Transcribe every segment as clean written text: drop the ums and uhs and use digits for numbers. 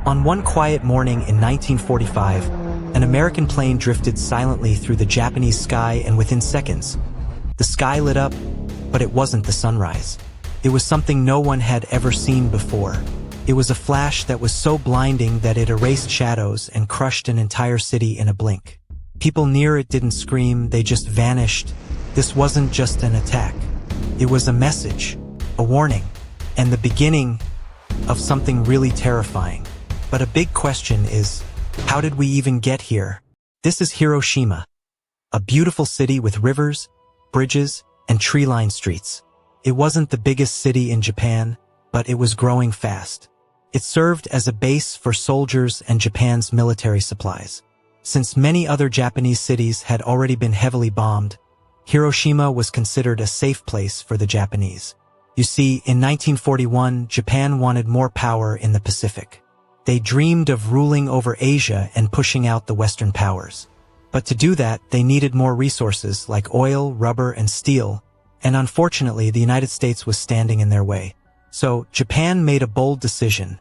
On one quiet morning in 1945, an American plane drifted silently through the Japanese sky, and within seconds, the sky lit up, but it wasn't the sunrise. It was something no one had ever seen before. It was a flash that was so blinding that it erased shadows and crushed an entire city in a blink. People near it didn't scream, they just vanished. This wasn't just an attack. It was a message, a warning, and the beginning of something really terrifying. But a big question is, how did we even get here? This is Hiroshima, a beautiful city with rivers, bridges, and tree-lined streets. It wasn't the biggest city in Japan, but it was growing fast. It served as a base for soldiers and Japan's military supplies. Since many other Japanese cities had already been heavily bombed, Hiroshima was considered a safe place for the Japanese. You see, in 1941, Japan wanted more power in the Pacific. They dreamed of ruling over Asia and pushing out the Western powers. But to do that, they needed more resources like oil, rubber, and steel, and unfortunately, the United States was standing in their way. So, Japan made a bold decision.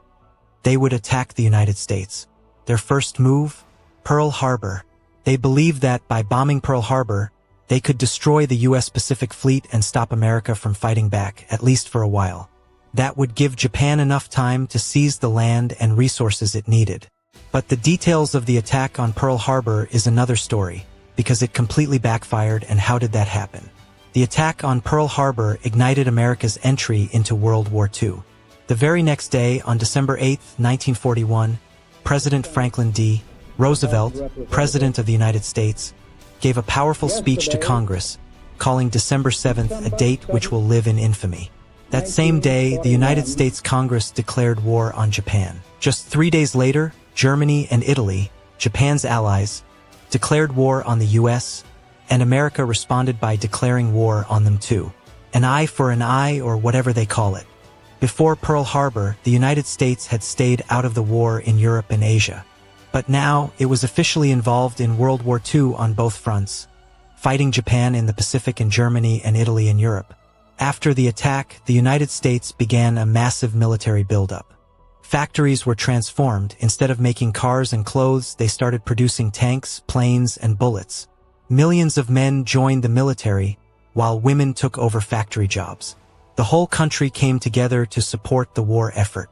They would attack the United States. Their first move? Pearl Harbor. They believed that by bombing Pearl Harbor, they could destroy the U.S. Pacific Fleet and stop America from fighting back, at least for a while. That would give Japan enough time to seize the land and resources it needed. But the details of the attack on Pearl Harbor is another story, because it completely backfired. And how did that happen? The attack on Pearl Harbor ignited America's entry into World War II. The very next day, on December 8, 1941, President Franklin D. Roosevelt, President of the United States, gave a powerful speech to Congress, calling December 7th a date which will live in infamy. That same day, the United States Congress declared war on Japan. Just 3 days later, Germany and Italy, Japan's allies, declared war on the U.S., and America responded by declaring war on them too. An eye for an eye, or whatever they call it. Before Pearl Harbor, the United States had stayed out of the war in Europe and Asia. But now, it was officially involved in World War II on both fronts, fighting Japan in the Pacific and Germany and Italy in Europe. After the attack, the United States began a massive military buildup. Factories were transformed. Instead of making cars and clothes, they started producing tanks, planes, and bullets. Millions of men joined the military, while women took over factory jobs. The whole country came together to support the war effort.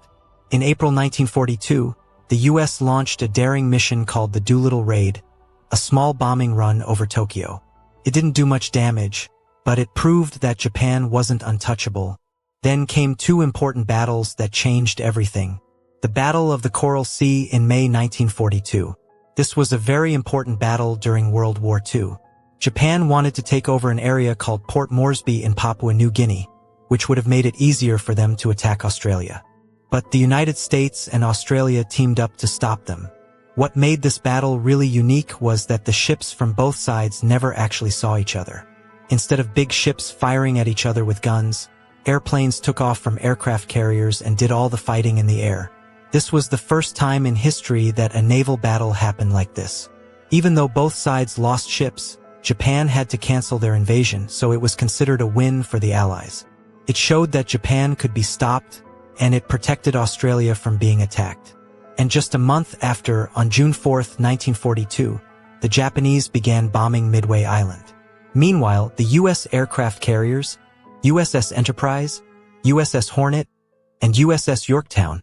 In April 1942, the U.S. launched a daring mission called the Doolittle Raid, a small bombing run over Tokyo. It didn't do much damage, but it proved that Japan wasn't untouchable. Then came two important battles that changed everything. The Battle of the Coral Sea in May 1942. This was a very important battle during World War II. Japan wanted to take over an area called Port Moresby in Papua New Guinea, which would have made it easier for them to attack Australia. But the United States and Australia teamed up to stop them. What made this battle really unique was that the ships from both sides never actually saw each other. Instead of big ships firing at each other with guns, airplanes took off from aircraft carriers and did all the fighting in the air. This was the first time in history that a naval battle happened like this. Even though both sides lost ships, Japan had to cancel their invasion, so it was considered a win for the Allies. It showed that Japan could be stopped, and it protected Australia from being attacked. And just a month after, on June 4, 1942, the Japanese began bombing Midway Island. Meanwhile, the U.S. aircraft carriers, USS Enterprise, USS Hornet, and USS Yorktown,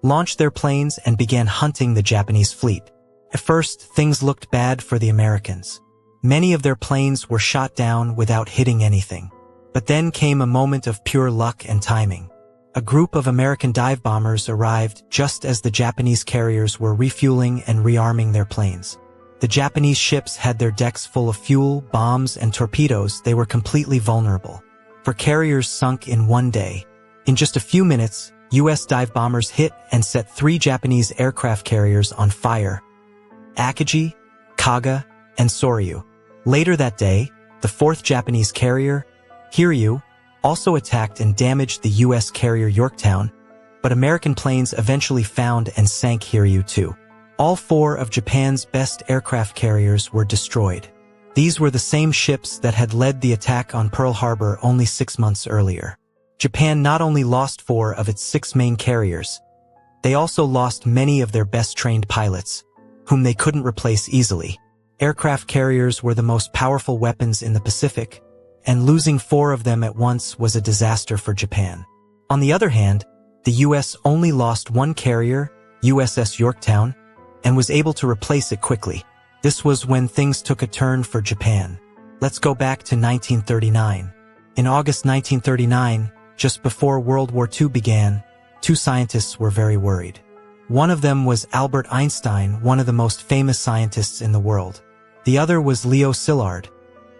launched their planes and began hunting the Japanese fleet. At first, things looked bad for the Americans. Many of their planes were shot down without hitting anything. But then came a moment of pure luck and timing. A group of American dive bombers arrived just as the Japanese carriers were refueling and rearming their planes. The Japanese ships had their decks full of fuel, bombs, and torpedoes. They were completely vulnerable. For carriers sunk in one day. In just a few minutes, U.S. dive bombers hit and set 3 Japanese aircraft carriers on fire: Akagi, Kaga, and Soryu. Later that day, the 4th Japanese carrier, Hiryu, also attacked and damaged the U.S. carrier Yorktown, but American planes eventually found and sank Hiryu too. All 4 of Japan's best aircraft carriers were destroyed. These were the same ships that had led the attack on Pearl Harbor only 6 months earlier. Japan not only lost 4 of its 6 main carriers, They also lost many of their best-trained pilots, whom they couldn't replace easily. Aircraft carriers were the most powerful weapons in the Pacific, and losing 4 of them at once was a disaster for Japan. On the other hand, the U.S. only lost 1 carrier, USS Yorktown, and was able to replace it quickly. This was when things took a turn for Japan. Let's go back to 1939. In August 1939, just before World War II began, 2 scientists were very worried. One of them was Albert Einstein, one of the most famous scientists in the world. The other was Leo Szilard,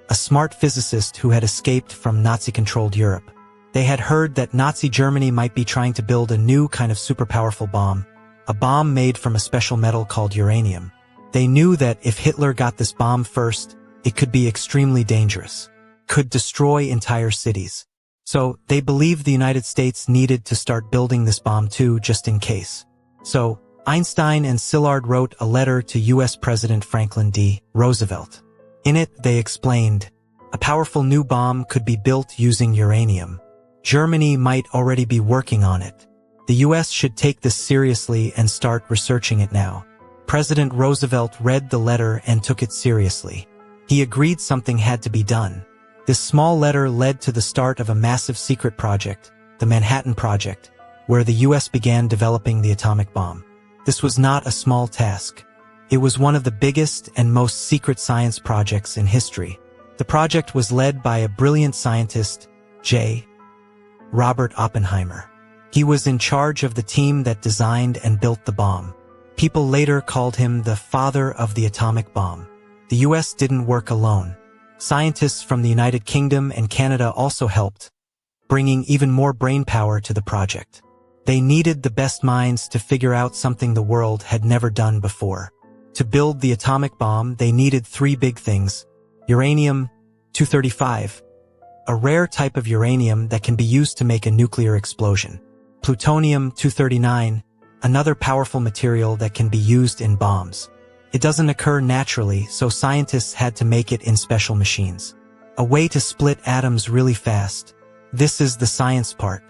a smart physicist who had escaped from Nazi-controlled Europe. They had heard that Nazi Germany might be trying to build a new kind of superpowerful bomb, a bomb made from a special metal called uranium. They knew that if Hitler got this bomb first, it could be extremely dangerous, could destroy entire cities. So they believed the United States needed to start building this bomb too, just in case. So Einstein and Szilard wrote a letter to U.S. President Franklin D. Roosevelt. In it, they explained, a powerful new bomb could be built using uranium. Germany might already be working on it. The U.S. should take this seriously and start researching it now. President Roosevelt read the letter and took it seriously. He agreed something had to be done. This small letter led to the start of a massive secret project, the Manhattan Project, where the U.S. began developing the atomic bomb. This was not a small task. It was one of the biggest and most secret science projects in history. The project was led by a brilliant scientist, J. Robert Oppenheimer. He was in charge of the team that designed and built the bomb. People later called him the father of the atomic bomb. The U.S. didn't work alone. Scientists from the United Kingdom and Canada also helped, bringing even more brainpower to the project. They needed the best minds to figure out something the world had never done before. To build the atomic bomb, they needed 3 big things: uranium-235, a rare type of uranium that can be used to make a nuclear explosion; plutonium-239, another powerful material that can be used in bombs. It doesn't occur naturally, so scientists had to make it in special machines. A way to split atoms really fast. This is the science part.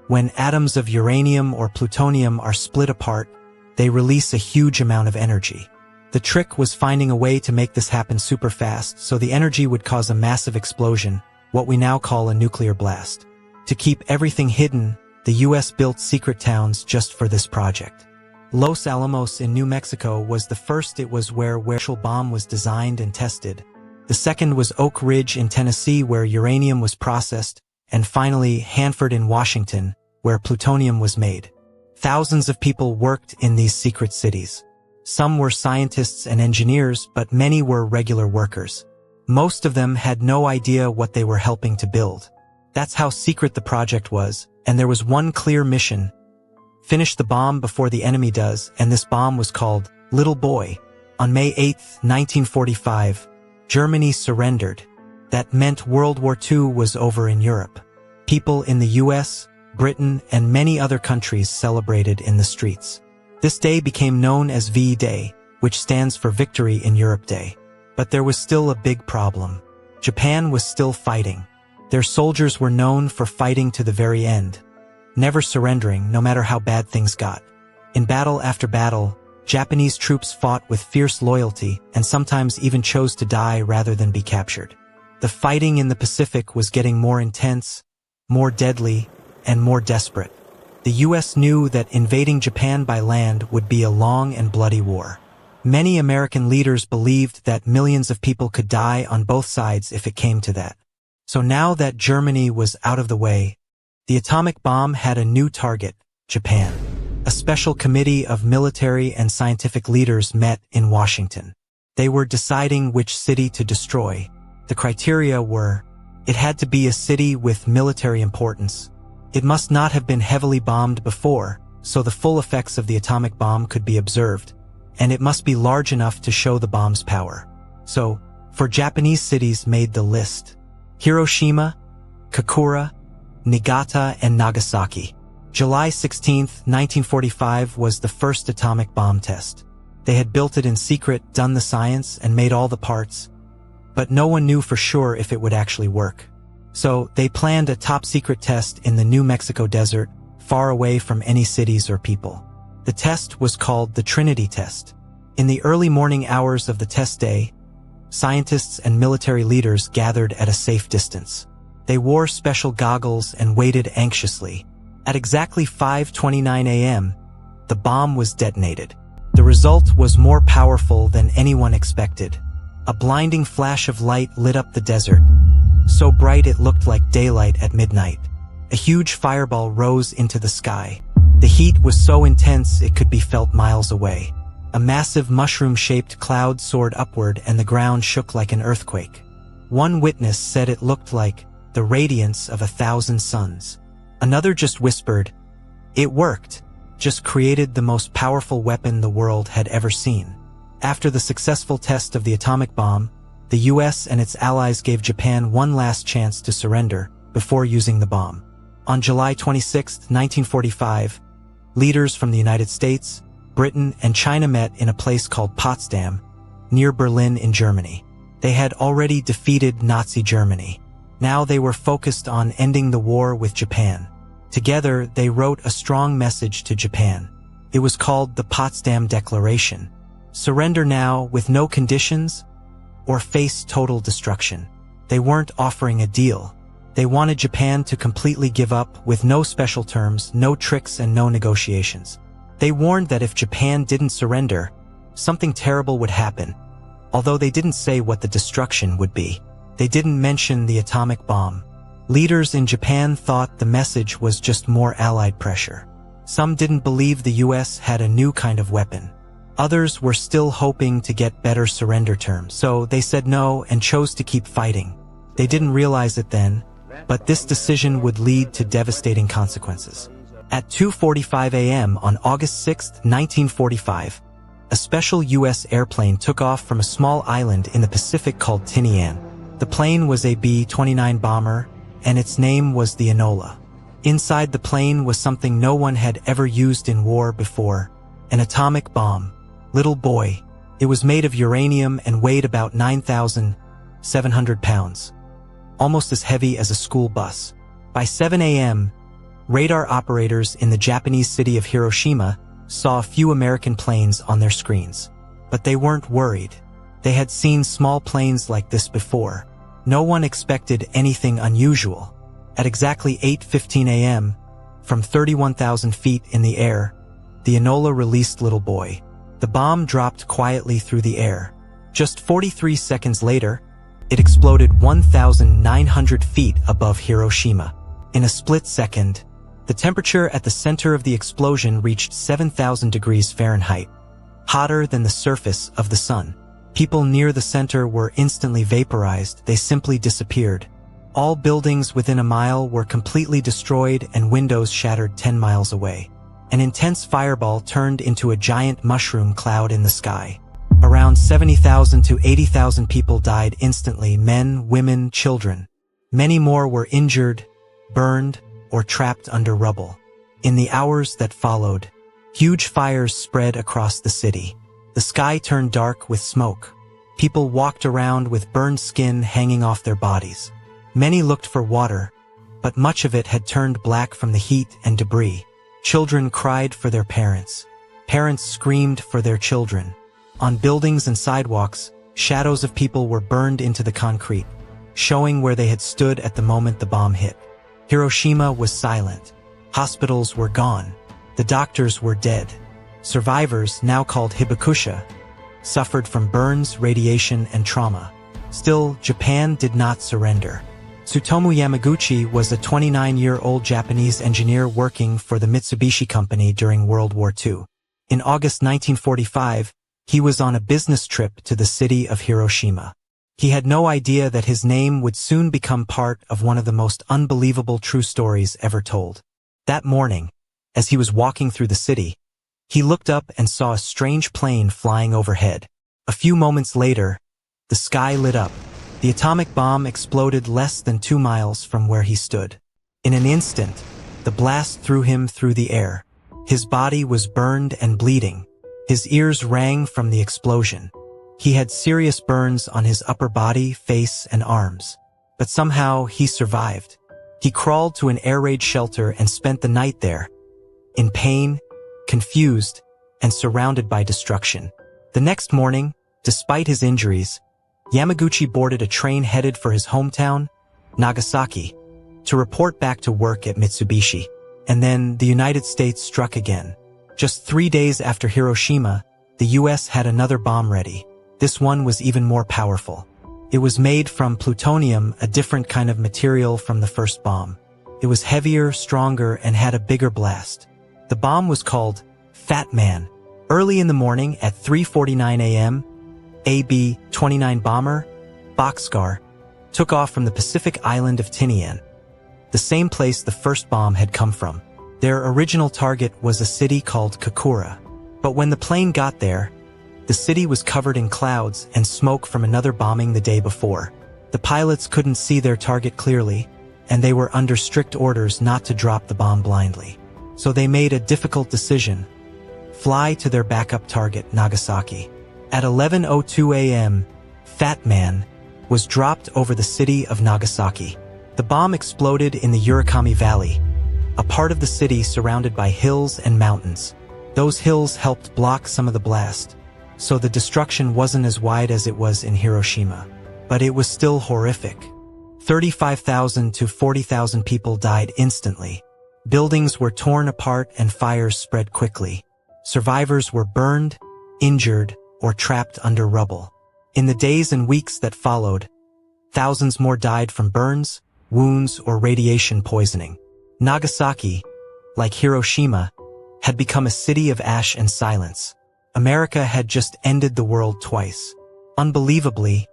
When atoms of uranium or plutonium are split apart, they release a huge amount of energy. The trick was finding a way to make this happen super fast, so the energy would cause a massive explosion, what we now call a nuclear blast. To keep everything hidden, the U.S. built secret towns just for this project. Los Alamos in New Mexico was the first. It was where the actual bomb was designed and tested. The second was Oak Ridge in Tennessee, where uranium was processed, and finally Hanford in Washington, where plutonium was made. Thousands of people worked in these secret cities. Some were scientists and engineers, but many were regular workers. Most of them had no idea what they were helping to build. That's how secret the project was, and there was one clear mission: finish the bomb before the enemy does, and this bomb was called Little Boy. On May 8, 1945, Germany surrendered. That meant World War II was over in Europe. People in the US, Britain, and many other countries celebrated in the streets. This day became known as V-Day, which stands for Victory in Europe Day. But there was still a big problem. Japan was still fighting. Their soldiers were known for fighting to the very end, never surrendering no matter how bad things got. In battle after battle, Japanese troops fought with fierce loyalty and sometimes even chose to die rather than be captured. The fighting in the Pacific was getting more intense, more deadly, and more desperate. The U.S. knew that invading Japan by land would be a long and bloody war. Many American leaders believed that millions of people could die on both sides if it came to that. So now that Germany was out of the way, the atomic bomb had a new target: Japan. A special committee of military and scientific leaders met in Washington. They were deciding which city to destroy. The criteria were: it had to be a city with military importance. It must not have been heavily bombed before, so the full effects of the atomic bomb could be observed, and it must be large enough to show the bomb's power. So, 4 Japanese cities made the list: Hiroshima, Kokura, Niigata, and Nagasaki. July 16, 1945 was the first atomic bomb test. They had built it in secret, done the science, and made all the parts, but no one knew for sure if it would actually work. So they planned a top-secret test in the New Mexico desert, far away from any cities or people. The test was called the Trinity test. In the early morning hours of the test day, scientists and military leaders gathered at a safe distance. They wore special goggles and waited anxiously. At exactly 5:29 a.m., the bomb was detonated. The result was more powerful than anyone expected. A blinding flash of light lit up the desert, so bright it looked like daylight at midnight. A huge fireball rose into the sky. The heat was so intense it could be felt miles away. A massive mushroom-shaped cloud soared upward and the ground shook like an earthquake. One witness said it looked like the radiance of 1,000 suns. Another just whispered, "It worked," just created the most powerful weapon the world had ever seen. After the successful test of the atomic bomb, the US and its allies gave Japan one last chance to surrender before using the bomb. On July 26, 1945, leaders from the United States, Britain, and China met in a place called Potsdam, near Berlin in Germany. They had already defeated Nazi Germany. Now they were focused on ending the war with Japan. Together, they wrote a strong message to Japan. It was called the Potsdam Declaration. Surrender now with no conditions, or face total destruction. They weren't offering a deal. They wanted Japan to completely give up with no special terms, no tricks, and no negotiations. They warned that if Japan didn't surrender, something terrible would happen. Although they didn't say what the destruction would be. They didn't mention the atomic bomb. Leaders in Japan thought the message was just more Allied pressure. Some didn't believe the US had a new kind of weapon. Others were still hoping to get better surrender terms, so they said no and chose to keep fighting. They didn't realize it then, but this decision would lead to devastating consequences. At 2:45 a.m. on August 6, 1945, a special U.S. airplane took off from a small island in the Pacific called Tinian. The plane was a B-29 bomber, and its name was the Enola. Inside the plane was something no one had ever used in war before, an atomic bomb. Little boy. It was made of uranium and weighed about 9,700 pounds, almost as heavy as a school bus. By 7 a.m., radar operators in the Japanese city of Hiroshima saw a few American planes on their screens. But they weren't worried. They had seen small planes like this before. No one expected anything unusual. At exactly 8:15 a.m., from 31,000 feet in the air, the Enola released Little Boy. The bomb dropped quietly through the air. Just 43 seconds later, it exploded 1,900 feet above Hiroshima. In a split second, the temperature at the center of the explosion reached 7,000 degrees Fahrenheit, hotter than the surface of the sun. People near the center were instantly vaporized. They simply disappeared. All buildings within a mile were completely destroyed and windows shattered 10 miles away. An intense fireball turned into a giant mushroom cloud in the sky. Around 70,000 to 80,000 people died instantly, men, women, children. Many more were injured, burned, or trapped under rubble. In the hours that followed, huge fires spread across the city. The sky turned dark with smoke. People walked around with burned skin hanging off their bodies. Many looked for water, but much of it had turned black from the heat and debris. Children cried for their parents. Parents screamed for their children. On buildings and sidewalks, shadows of people were burned into the concrete, showing where they had stood at the moment the bomb hit. Hiroshima was silent. Hospitals were gone. The doctors were dead. Survivors, now called hibakusha, suffered from burns, radiation, and trauma. Still, Japan did not surrender. Tsutomu Yamaguchi was a 29-year-old Japanese engineer working for the Mitsubishi Company during World War II. In August 1945, he was on a business trip to the city of Hiroshima. He had no idea that his name would soon become part of one of the most unbelievable true stories ever told. That morning, as he was walking through the city, he looked up and saw a strange plane flying overhead. A few moments later, the sky lit up. The atomic bomb exploded less than 2 miles from where he stood. In an instant, the blast threw him through the air. His body was burned and bleeding. His ears rang from the explosion. He had serious burns on his upper body, face, and arms. But somehow he survived. He crawled to an air raid shelter and spent the night there. In pain, confused, and surrounded by destruction. The next morning, despite his injuries, Yamaguchi boarded a train headed for his hometown, Nagasaki, to report back to work at Mitsubishi. And then the United States struck again. Just 3 days after Hiroshima, the US had another bomb ready. This one was even more powerful. It was made from plutonium, a different kind of material from the first bomb. It was heavier, stronger, and had a bigger blast. The bomb was called Fat Man. Early in the morning at 3:49 a.m., a B-29 bomber, Boxcar, took off from the Pacific island of Tinian, the same place the first bomb had come from. Their original target was a city called Kokura. But when the plane got there, the city was covered in clouds and smoke from another bombing the day before. The pilots couldn't see their target clearly, and they were under strict orders not to drop the bomb blindly. So they made a difficult decision: fly to their backup target, Nagasaki. At 11:02 a.m., Fat Man was dropped over the city of Nagasaki. The bomb exploded in the Urakami Valley, a part of the city surrounded by hills and mountains. Those hills helped block some of the blast, so the destruction wasn't as wide as it was in Hiroshima. But it was still horrific. 35,000 to 40,000 people died instantly. Buildings were torn apart and fires spread quickly. Survivors were burned, injured, or trapped under rubble. In the days and weeks that followed, thousands more died from burns, wounds, or radiation poisoning. Nagasaki, like Hiroshima, had become a city of ash and silence. America had just ended the world twice. Unbelievably,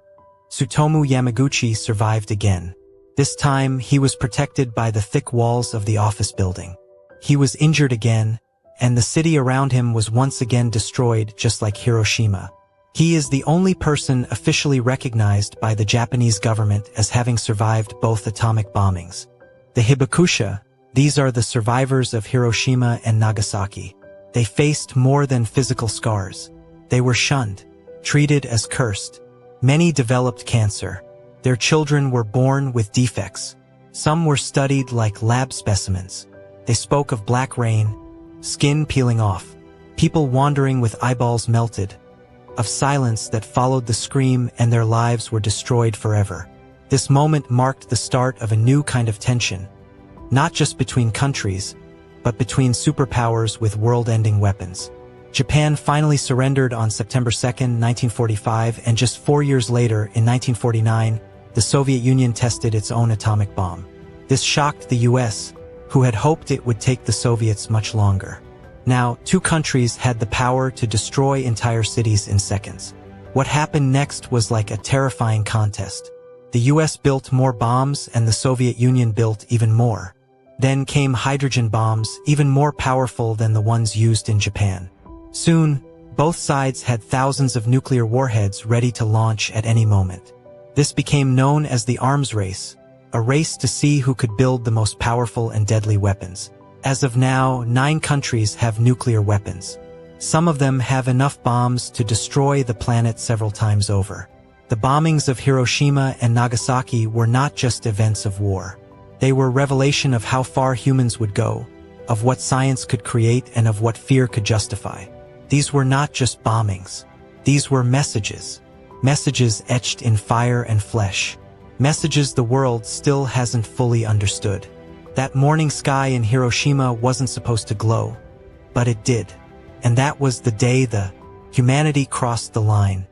Tsutomu Yamaguchi survived again. This time, he was protected by the thick walls of the office building. He was injured again, and the city around him was once again destroyed just like Hiroshima. He is the only person officially recognized by the Japanese government as having survived both atomic bombings. The Hibakusha, these are the survivors of Hiroshima and Nagasaki. They faced more than physical scars. They were shunned, treated as cursed. Many developed cancer. Their children were born with defects. Some were studied like lab specimens. They spoke of black rain, skin peeling off, people wandering with eyeballs melted, of silence that followed the scream, and their lives were destroyed forever. This moment marked the start of a new kind of tension, not just between countries, but between superpowers with world-ending weapons. Japan finally surrendered on September 2, 1945, and just 4 years later, in 1949, the Soviet Union tested its own atomic bomb. This shocked the US, who had hoped it would take the Soviets much longer. Now, two countries had the power to destroy entire cities in seconds. What happened next was like a terrifying contest. The US built more bombs and the Soviet Union built even more. Then came hydrogen bombs, even more powerful than the ones used in Japan. Soon, both sides had thousands of nuclear warheads ready to launch at any moment. This became known as the arms race, a race to see who could build the most powerful and deadly weapons. As of now, 9 countries have nuclear weapons. Some of them have enough bombs to destroy the planet several times over. The bombings of Hiroshima and Nagasaki were not just events of war. They were a revelation of how far humans would go, of what science could create, and of what fear could justify. These were not just bombings. These were messages. Messages etched in fire and flesh. Messages the world still hasn't fully understood. That morning sky in Hiroshima wasn't supposed to glow, but it did. And that was the day the humanity crossed the line.